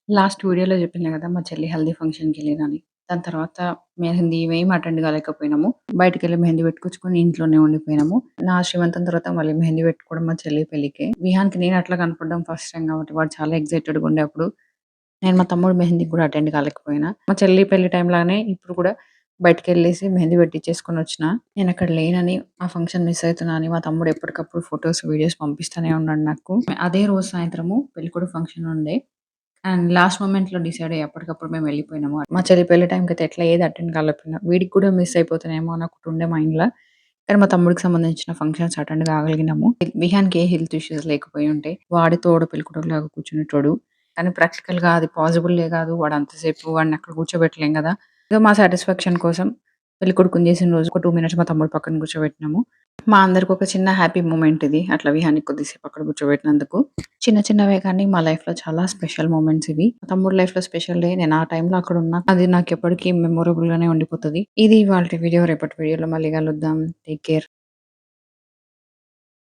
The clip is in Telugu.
లాస్ట్ వీడియోలో చెప్పినా గదా! మా చెల్లి హల్దీ ఫంక్షన్‌కెళ్ళినని. దాని తర్వాత మెహందీ ఇవేమి అటెండ్ కాలేకపోయినాము. బయటికెళ్ళి మెహందీ పెట్టుకొచ్చుకొని ఇంట్లోనే ఉండిపోయినాము. నా శ్రీమంతం తర్వాత మళ్ళీ మెహందీ పెట్టుకోవడం మా చెల్లి పెళ్ళికే. విహాన్‌కి నేను అట్లా కనపడడం ఫస్ట్ టైమ్ కాబట్టి వాడు చాలా ఎక్సైటెడ్‌గా ఉండే అప్పుడు. నేను మా తమ్ముడు మెహందీకి కూడా అటెండ్ కాలేకపోయినా. మా చెల్లి పెళ్లి టైమ్ లాగానే ఇప్పుడు కూడా బయటికెళ్ళేసి మెహందీ పెట్టిచ్చేసుకొనొచ్చిన. నేనక్కడ లేనని, ఆ ఫంక్షన్ మిస్ అయితున్నా అని మా తమ్ముడు ఎప్పటికప్పుడు ఫోటోస్, వీడియోస్ పంపిస్తూనే ఉన్నాడు నాకు. అదే రోజు సాయంత్రము పెళ్ళికొడుకు ఫంక్షన్ ఉండే. అండ్ లాస్ట్ మొమెంట్‌లో డిసైడ్ అయ్యి అప్పటికప్పుడు మేము వెళ్ళిపోయినాము. మా చెల్లి పెళ్లి టైంకయితే ఎట్లా ఏది అటెండ్ కాలేకపోయినా. వీడికి కూడా మిస్ అయిపోతానేమో అని ఒకటుండే మైండ్‌ల. కానీ మా తమ్ముడికి సంబంధించిన ఫంక్షన్స్ అటెండ్ కాగలిగినాము. విహాన్‌కి ఏ హెల్త్ ఇష్యూస్ లేకపోయుంటే వాడి తోడు పెళ్ళికొడుకులాగా కూర్చునేటోడు. కానీ ప్రాక్టికల్‌గా అది పాసిబులే కాదు. వాడు అంతసేపు వాడిని అక్కడ కూర్చోబెట్టలేం గదా! ఏదో మా సాటిస్ఫాక్షన్ కోసం పెళ్ళికొడుకుని చేసిన రోజు ఒక 2 మినిట్స్ మా తమ్ముడు పక్కన కూర్చోబెట్టినాము. మా అందరికి ఒక చిన్న హ్యాపీ మూమెంట్ ఇది. అట్లా విహాన్ని కొద్దిసేపు అక్కడ కూర్చోబెట్టినందుకు. చిన్న చిన్నవే కానీ మా లైఫ్‌లో చాలా స్పెషల్ మూమెంట్స్ ఇవి. మా తమ్ముడి లైఫ్‌లో స్పెషల్ డే. నేను ఆ టైంలో అక్కడున్నా. అది నాకెప్పటికీ మెమరబుల్ గానే ఉండిపోతది. ఇది ఇవాల్టి వీడియో. రేపటి వీడియోలో మళ్ళీ కలుద్దాం. Take care.